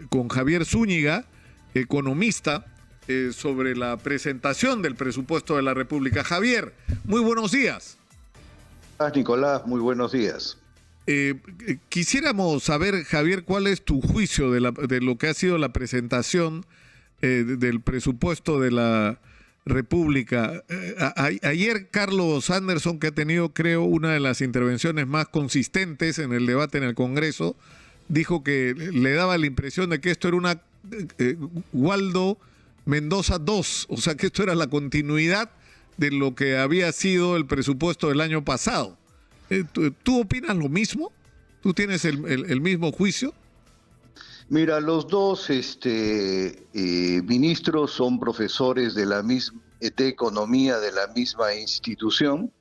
con Javier Zúñiga, economista, sobre la presentación del presupuesto de la República. Javier, muy buenos días. Nicolás, muy buenos días. Quisiéramos saber, Javier, cuál es tu juicio de lo que ha sido la presentación del presupuesto de la República. Ayer Carlos Anderson, que ha tenido, creo, una de las intervenciones más consistentes en el debate en el Congreso, dijo que le daba la impresión de que esto era una Waldo Mendoza 2, o sea que esto era la continuidad de lo que había sido el presupuesto del año pasado. ¿Tú opinas lo mismo? ¿Tú tienes el mismo juicio? Mira, los dos ministros son profesores de economía de la misma institución,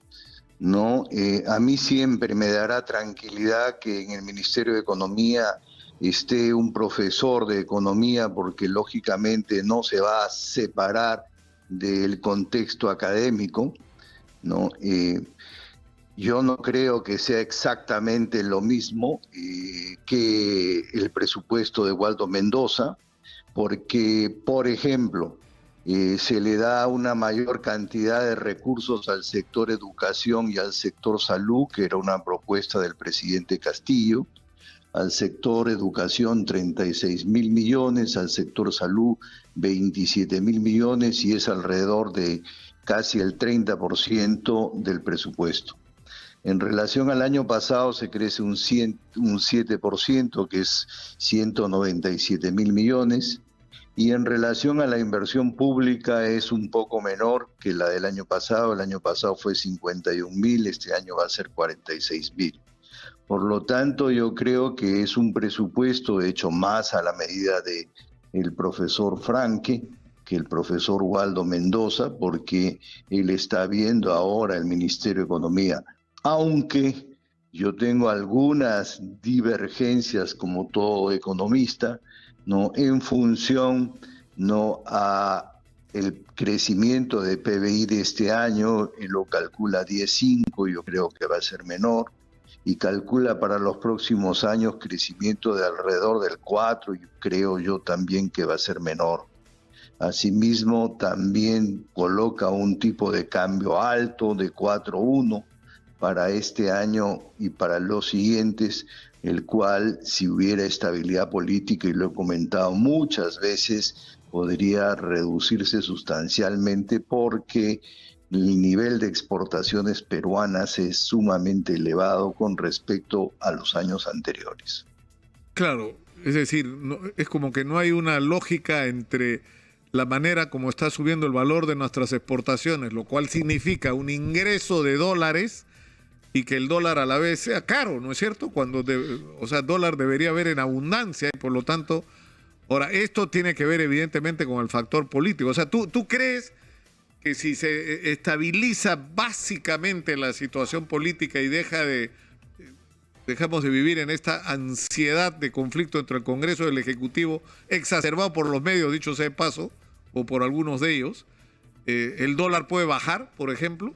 ¿no? A mí siempre me dará tranquilidad que en el Ministerio de Economía esté un profesor de economía, porque lógicamente no se va a separar del contexto académico, ¿no? Yo no creo que sea exactamente lo mismo que el presupuesto de Waldo Mendoza, porque, por ejemplo, se le da una mayor cantidad de recursos al sector educación y al sector salud, que era una propuesta del presidente Castillo. Al sector educación 36.000 millones, al sector salud 27.000 millones, y es alrededor de casi el 30% del presupuesto. En relación al año pasado se crece un 7%, que es 197.000 millones, y en relación a la inversión pública es un poco menor que la del año pasado. El año pasado fue 51.000, este año va a ser 46.000. Por lo tanto, yo creo que es un presupuesto hecho más a la medida del profesor Franque que el profesor Waldo Mendoza, porque él está viendo ahora el Ministerio de Economía. Aunque yo tengo algunas divergencias, como todo economista, ¿no?, en función, ¿no?, a el crecimiento de PBI de este año. Él lo calcula 10,5, yo creo que va a ser menor, y calcula para los próximos años crecimiento de alrededor del 4, y creo yo también que va a ser menor. Asimismo, también coloca un tipo de cambio alto de 4,1 para este año y para los siguientes, el cual, si hubiera estabilidad política, y lo he comentado muchas veces, podría reducirse sustancialmente, porque el nivel de exportaciones peruanas es sumamente elevado con respecto a los años anteriores. Claro, es decir, es como que no hay una lógica entre la manera como está subiendo el valor de nuestras exportaciones, lo cual significa un ingreso de dólares, y que el dólar a la vez sea caro, ¿no es cierto? Dólar debería haber en abundancia, y por lo tanto, ahora, esto tiene que ver evidentemente con el factor político. O sea, ¿tú crees que si se estabiliza básicamente la situación política y dejamos de vivir en esta ansiedad de conflicto entre el Congreso y el Ejecutivo, exacerbado por los medios, dicho sea de paso, o por algunos de ellos, el dólar puede bajar, por ejemplo?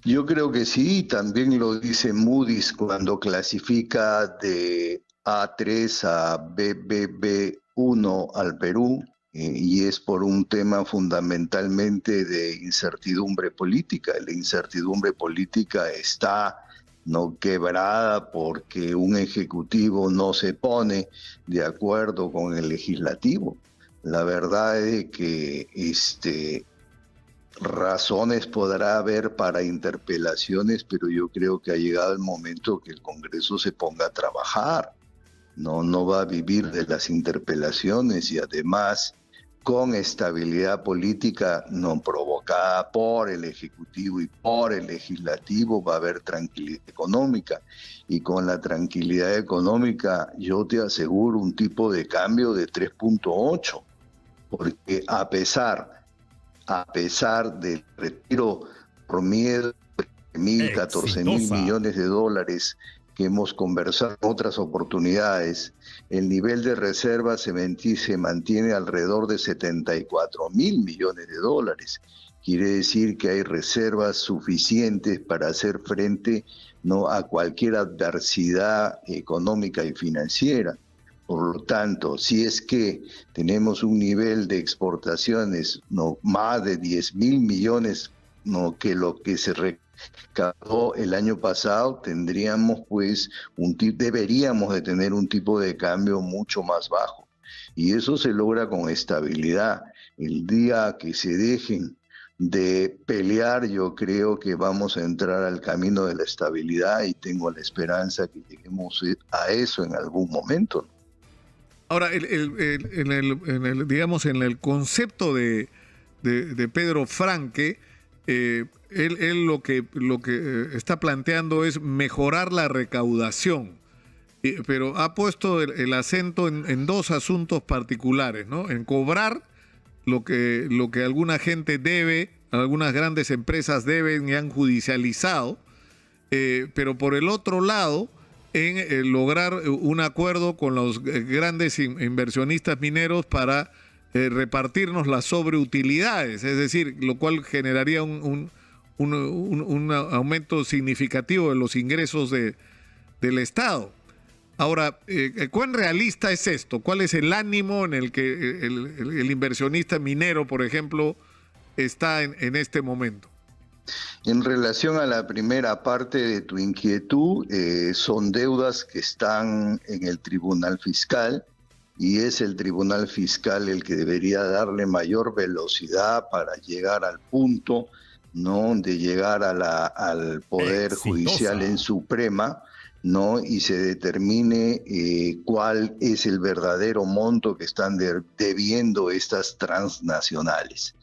Yo creo que sí, también lo dice Moody's cuando clasifica de A3 a BBB1 al Perú, y es por un tema fundamentalmente de incertidumbre política. La incertidumbre política está no quebrada porque un ejecutivo no se pone de acuerdo con el legislativo. La verdad es que razones podrá haber para interpelaciones, pero yo creo que ha llegado el momento que el Congreso se ponga a trabajar. No va a vivir de las interpelaciones, y además con estabilidad política no provocada por el Ejecutivo y por el Legislativo va a haber tranquilidad económica, y con la tranquilidad económica yo te aseguro un tipo de cambio de 3,8, porque a pesar del retiro por miedo de 14.000 millones de dólares que hemos conversado en otras oportunidades, el nivel de reservas se mantiene alrededor de 74.000 millones de dólares. Quiere decir que hay reservas suficientes para hacer frente, ¿no?, a cualquier adversidad económica y financiera. Por lo tanto, si es que tenemos un nivel de exportaciones no más de 10.000 millones, no que lo que se recaudó el año pasado, tendríamos pues deberíamos de tener un tipo de cambio mucho más bajo. Y eso se logra con estabilidad. El día que se dejen de pelear, yo creo que vamos a entrar al camino de la estabilidad y tengo la esperanza que lleguemos a eso en algún momento. Ahora, digamos, en el concepto de Pedro Franque, él lo que está planteando es mejorar la recaudación, pero ha puesto el acento en dos asuntos particulares, ¿no? En cobrar lo que alguna gente debe, algunas grandes empresas deben y han judicializado, pero por el otro lado, en lograr un acuerdo con los grandes inversionistas mineros para repartirnos las sobreutilidades, es decir, lo cual generaría un aumento significativo de los ingresos del Estado. Ahora, ¿cuán realista es esto? ¿Cuál es el ánimo en el que el inversionista minero, por ejemplo, está en este momento? En relación a la primera parte de tu inquietud, son deudas que están en el Tribunal Fiscal y es el Tribunal Fiscal el que debería darle mayor velocidad para llegar al punto, ¿no?, de llegar al Poder Judicial en Suprema, ¿no?, y se determine cuál es el verdadero monto que están debiendo estas transnacionales.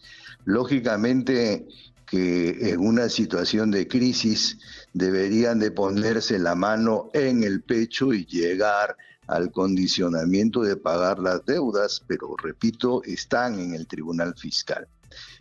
Lógicamente, que en una situación de crisis deberían de ponerse la mano en el pecho y llegar al condicionamiento de pagar las deudas, pero repito, están en el Tribunal Fiscal.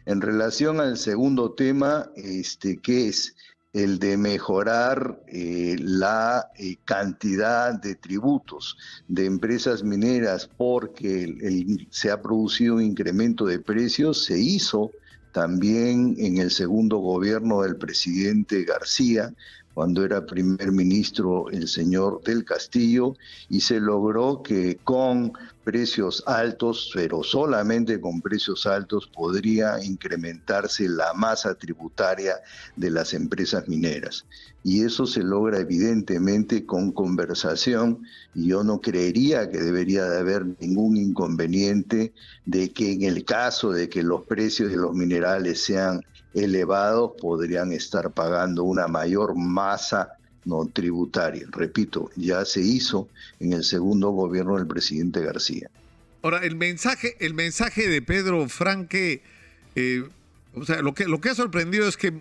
En relación al segundo tema, que es el de mejorar la cantidad de tributos de empresas mineras porque se ha producido un incremento de precios, se hizo también en el segundo gobierno del presidente García, cuando era primer ministro el señor del Castillo, y se logró que con precios altos, pero solamente con precios altos, podría incrementarse la masa tributaria de las empresas mineras. Y eso se logra evidentemente con conversación, y yo no creería que debería de haber ningún inconveniente de que en el caso de que los precios de los minerales sean elevados, podrían estar pagando una mayor masa no tributaria. Repito, ya se hizo en el segundo gobierno del presidente García. Ahora, el mensaje de Pedro Franque, o sea, lo que ha sorprendido es que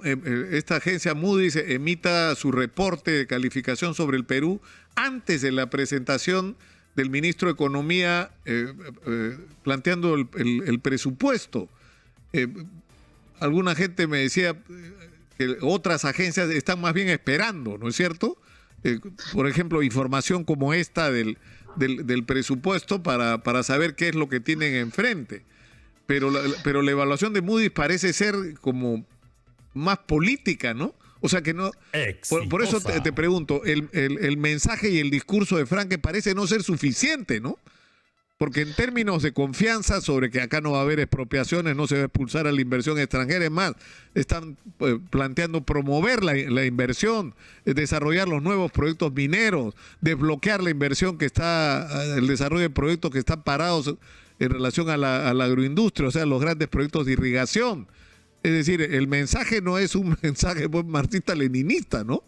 esta agencia Moody's emita su reporte de calificación sobre el Perú antes de la presentación del ministro de Economía planteando el presupuesto. Alguna gente me decía que otras agencias están más bien esperando, ¿no es cierto? Por ejemplo, información como esta del presupuesto para saber qué es lo que tienen enfrente. Pero la evaluación de Moody's parece ser como más política, ¿no? O sea que no... Por eso te pregunto, el mensaje y el discurso de Franque parece no ser suficiente, ¿no? Porque en términos de confianza sobre que acá no va a haber expropiaciones, no se va a expulsar a la inversión extranjera, es más, están planteando promover la inversión, desarrollar los nuevos proyectos mineros, desbloquear la inversión que está, el desarrollo de proyectos que están parados en relación a la agroindustria, o sea, los grandes proyectos de irrigación. Es decir, el mensaje no es un mensaje marxista-leninista, ¿no?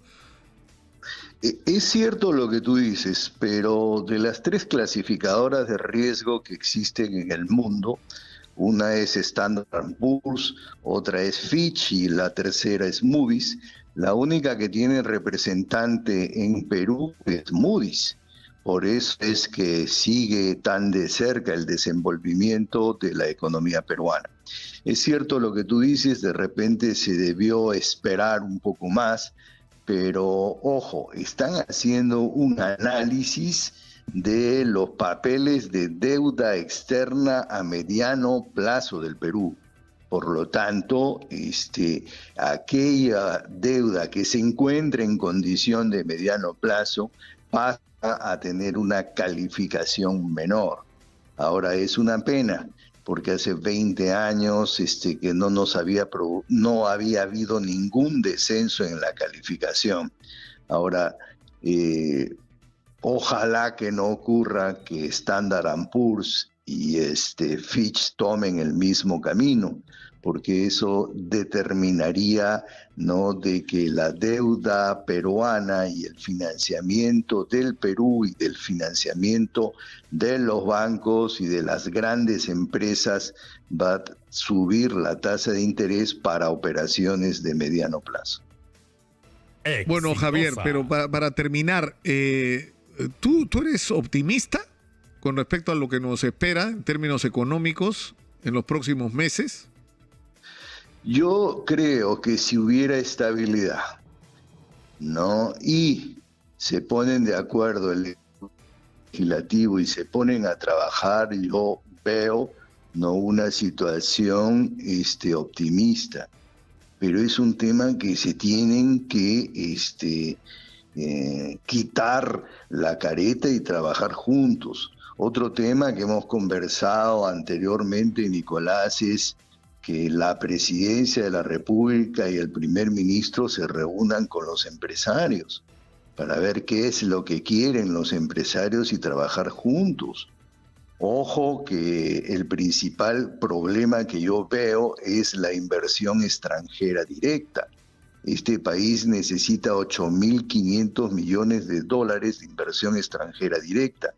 Es cierto lo que tú dices, pero de las tres clasificadoras de riesgo que existen en el mundo, una es Standard & Poor's, otra es Fitch y la tercera es Moody's. La única que tiene representante en Perú es Moody's. Por eso es que sigue tan de cerca el desenvolvimiento de la economía peruana. Es cierto lo que tú dices, de repente se debió esperar un poco más, pero ojo, están haciendo un análisis de los papeles de deuda externa a mediano plazo del Perú. Por lo tanto, aquella deuda que se encuentre en condición de mediano plazo pasa a tener una calificación menor. Ahora es una pena, porque hace 20 años que no había habido ningún descenso en la calificación. Ahora, ojalá que no ocurra que Standard & Poor's y Fitch tomen el mismo camino, porque eso determinaría, ¿no?, de que la deuda peruana y el financiamiento del Perú y del financiamiento de los bancos y de las grandes empresas va a subir la tasa de interés para operaciones de mediano plazo. Bueno, Javier, pero para terminar, ¿tú eres optimista con respecto a lo que nos espera en términos económicos en los próximos meses? Yo creo que si hubiera estabilidad, ¿no?, y se ponen de acuerdo el legislativo y se ponen a trabajar, yo veo, ¿no?, una situación optimista. Pero es un tema que se tienen que quitar la careta y trabajar juntos. Otro tema que hemos conversado anteriormente, Nicolás, es que la presidencia de la República y el primer ministro se reúnan con los empresarios para ver qué es lo que quieren los empresarios y trabajar juntos. Ojo que el principal problema que yo veo es la inversión extranjera directa. Este país necesita 8.500 millones de dólares de inversión extranjera directa.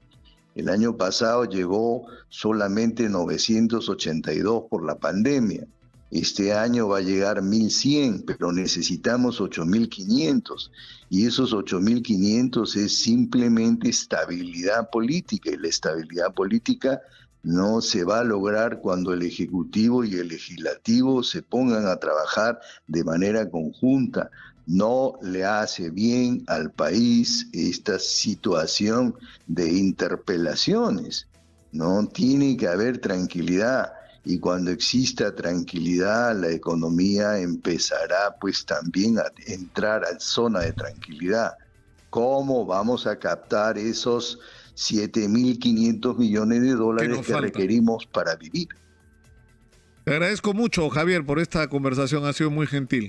El año pasado llegó solamente 982 por la pandemia. Este año va a llegar 1.100, pero necesitamos 8.500. Y esos 8.500 es simplemente estabilidad política. Y la estabilidad política no se va a lograr cuando el Ejecutivo y el Legislativo se pongan a trabajar de manera conjunta. No le hace bien al país esta situación de interpelaciones. No tiene que haber tranquilidad. Y cuando exista tranquilidad, la economía empezará pues también a entrar a zona de tranquilidad. ¿Cómo vamos a captar esos 7.500 millones de dólares que requerimos para vivir? Te agradezco mucho, Javier, por esta conversación, ha sido muy gentil.